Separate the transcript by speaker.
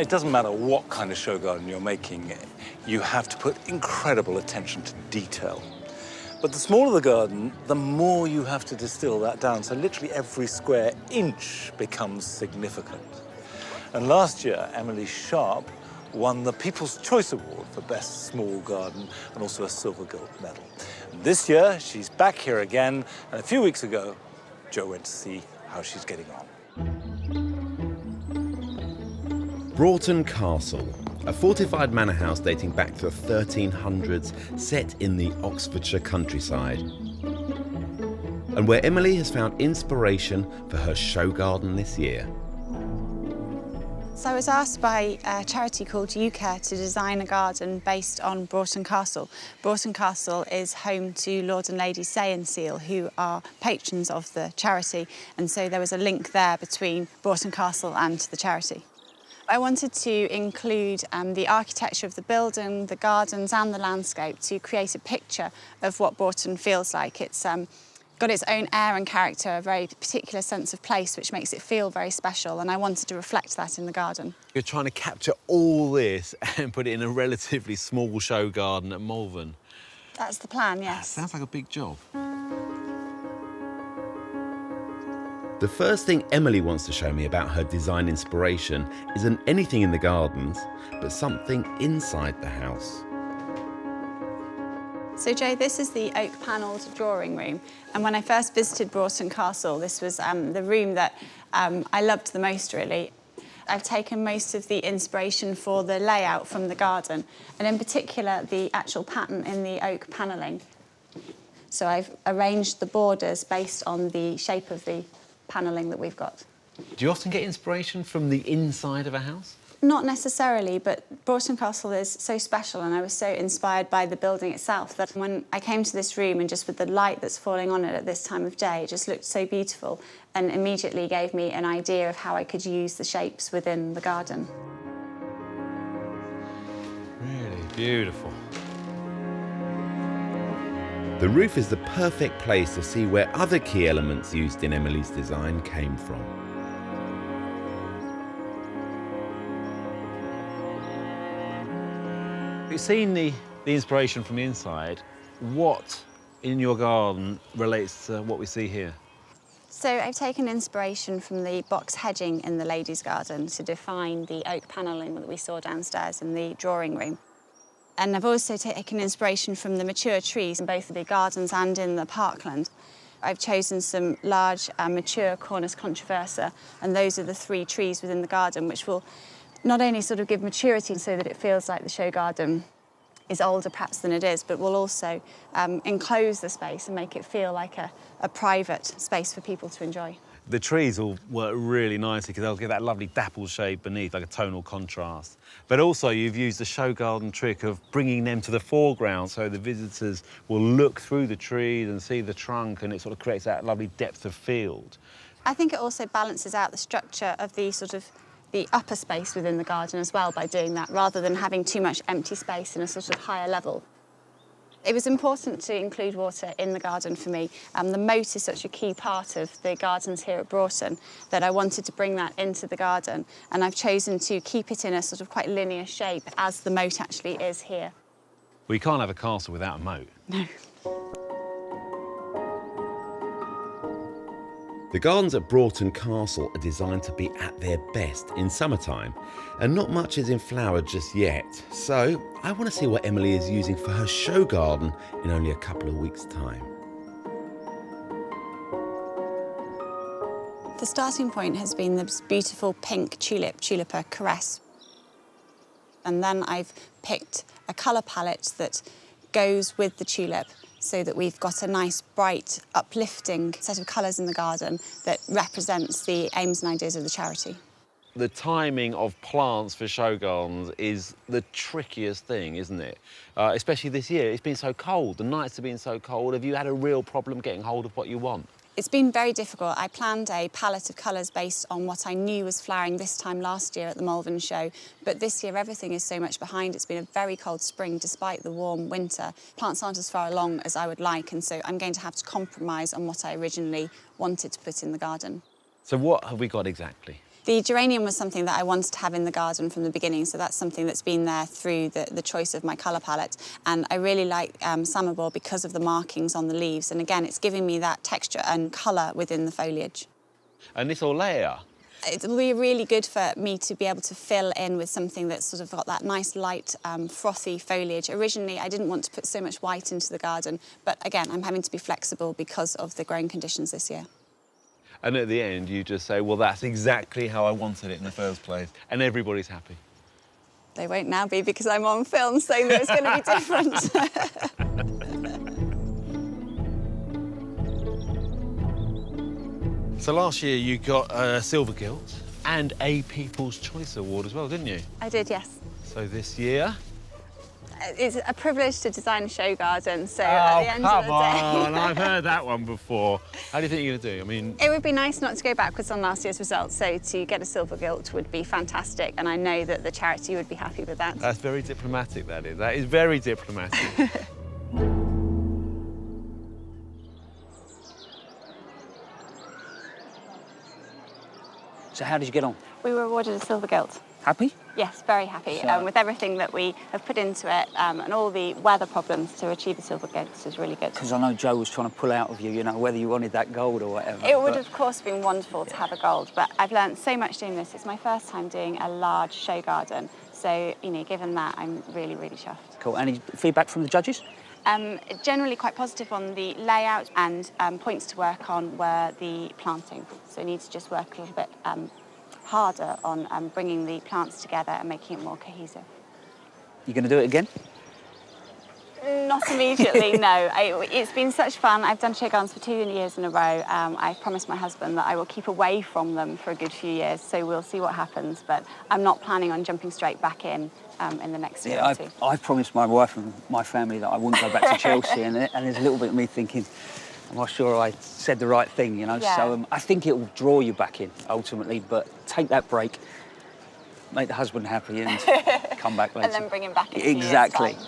Speaker 1: It doesn't matter what kind of show garden you're making, you have to put incredible attention to detail. But the smaller the garden, the more you have to distill that down. So literally every square inch becomes significant. And last year, Emily Sharpe won the People's Choice Award for Best Small Garden and also a Silver-Gilt medal. And this year, she's back here again. And a few weeks ago, Joe went to see how she's getting on.
Speaker 2: Broughton Castle, a fortified manor house dating back to the 1300s, set in the Oxfordshire countryside, and where Emily has found inspiration for her show garden this year.
Speaker 3: So I was asked by a charity called UCARE to design a garden based on Broughton Castle. Broughton Castle is home to Lord and Lady Say and Seal, who are patrons of the charity, and so there was a link there between Broughton Castle and the charity. I wanted to include the architecture of the building, the gardens and the landscape to create a picture of what Broughton feels like. It's got its own air and character, a very particular sense of place which makes it feel very special, and I wanted to reflect that in the garden.
Speaker 2: You're trying to capture all this and put it in a relatively small show garden at Malvern.
Speaker 3: That's the plan, yes.
Speaker 2: Sounds like a big job. The first thing Emily wants to show me about her design inspiration isn't anything in the gardens, but something inside the house.
Speaker 3: So Joe, this is the oak panelled drawing room, and when I first visited Broughton Castle, this was the room that I loved the most, really. I've taken most of the inspiration for the layout from the garden, and in particular the actual pattern in the oak panelling. So I've arranged the borders based on the shape of the panelling that we've got.
Speaker 2: Do you often get inspiration from the inside of a house?
Speaker 3: Not necessarily, but Broughton Castle is so special, and I was so inspired by the building itself that when I came to this room and just with the light that's falling on it at this time of day, it just looked so beautiful and immediately gave me an idea of how I could use the shapes within the garden.
Speaker 2: Really beautiful. The roof is the perfect place to see where other key elements used in Emily's design came from. You've seen the inspiration from the inside. What in your garden relates to what we see here?
Speaker 3: So I've taken inspiration from the box hedging in the ladies' garden to define the oak panelling that we saw downstairs in the drawing room. And I've also taken inspiration from the mature trees in both the gardens and in the parkland. I've chosen some large mature Cornus controversa, and those are the 3 trees within the garden which will not only sort of give maturity so that it feels like the show garden is older perhaps than it is, but will also enclose the space and make it feel like a private space for people to enjoy.
Speaker 2: The trees will work really nicely because they'll give that lovely dapple shade beneath, like a tonal contrast. But also you've used the show garden trick of bringing them to the foreground so the visitors will look through the trees and see the trunk, and it sort of creates that lovely depth of field.
Speaker 3: I think it also balances out the structure of the upper space within the garden as well by doing that, rather than having too much empty space in a sort of higher level. It was important to include water in the garden for me. The moat is such a key part of the gardens here at Broughton that I wanted to bring that into the garden, and I've chosen to keep it in a sort of quite linear shape as the moat actually is here.
Speaker 2: Well, you can't have a castle without a moat.
Speaker 3: No.
Speaker 2: The gardens at Broughton Castle are designed to be at their best in summertime, and not much is in flower just yet. So I want to see what Emily is using for her show garden in only a couple of weeks' time.
Speaker 3: The starting point has been this beautiful pink tulip, Tulipa Caress. And then I've picked a colour palette that goes with the tulip, so that we've got a nice, bright, uplifting set of colours in the garden that represents the aims and ideas of the charity.
Speaker 2: The timing of plants for show gardens is the trickiest thing, isn't it? Especially this year. It's been so cold. The nights have been so cold. Have you had a real problem getting hold of what you want?
Speaker 3: It's been very difficult. I planned a palette of colours based on what I knew was flowering this time last year at the Malvern show, but this year everything is so much behind. It's been a very cold spring despite the warm winter. Plants aren't as far along as I would like, and so I'm going to have to compromise on what I originally wanted to put in the garden.
Speaker 2: So what have we got exactly?
Speaker 3: The geranium was something that I wanted to have in the garden from the beginning, so that's something that's been there through the choice of my colour palette. And I really like Summerball because of the markings on the leaves, and again, it's giving me that texture and colour within the foliage.
Speaker 2: And this Olea,
Speaker 3: It'll be really good for me to be able to fill in with something that's sort of got that nice light, frothy foliage. Originally, I didn't want to put so much white into the garden, but again, I'm having to be flexible because of the growing conditions this year.
Speaker 2: and at the end you just say, well, that's exactly how I wanted it in the first place, and everybody's happy.
Speaker 3: They won't now be because I'm on film saying that it's going to be different.
Speaker 2: So last year you got a Silver-Gilt and a People's Choice Award as well, didn't you?
Speaker 3: I did, yes.
Speaker 2: So this year...
Speaker 3: It's a privilege to design a show garden, so at the end of the day...
Speaker 2: come on, I've heard that one before. How do you think you're going to do? I mean...
Speaker 3: It would be nice not to go backwards on last year's results, so to get a Silver-Gilt would be fantastic, and I know that the charity would be happy with that.
Speaker 2: That's very diplomatic, that is. That is very diplomatic.
Speaker 4: So how did you get on?
Speaker 3: We were awarded a Silver-Gilt.
Speaker 4: Happy?
Speaker 3: Yes, very happy.
Speaker 4: So-
Speaker 3: With everything that we have put into it and all the weather problems, to achieve a Silver-Gilt is really good.
Speaker 4: Because I know Joe was trying to pull out of you, you know, whether you wanted that gold or whatever.
Speaker 3: It would,
Speaker 4: but-
Speaker 3: of course, have been wonderful to have a gold, but I've learned so much doing this. It's my first time doing a large show garden, so, you know, given that, I'm really, really chuffed.
Speaker 4: Cool. Any feedback from the judges?
Speaker 3: Generally quite positive on the layout, and points to work on were the planting. So, need to just work a little bit harder on bringing the plants together and making it more cohesive.
Speaker 4: You going to do it again?
Speaker 3: Not immediately, no. It's been such fun. I've done show gardens for 2 years in a row. I've promised my husband that I will keep away from them for a good few years, so we'll see what happens. But I'm not planning on jumping straight back in the next year or two.
Speaker 4: I've promised my wife and my family that I wouldn't go back to Chelsea, and there's a little bit of me thinking, am I sure I said the right thing, you know?
Speaker 3: Yeah.
Speaker 4: So I think it will draw you back in, ultimately, but take that break, make the husband happy and come back later.
Speaker 3: And then bring him back in a few years'
Speaker 4: Exactly.
Speaker 3: time.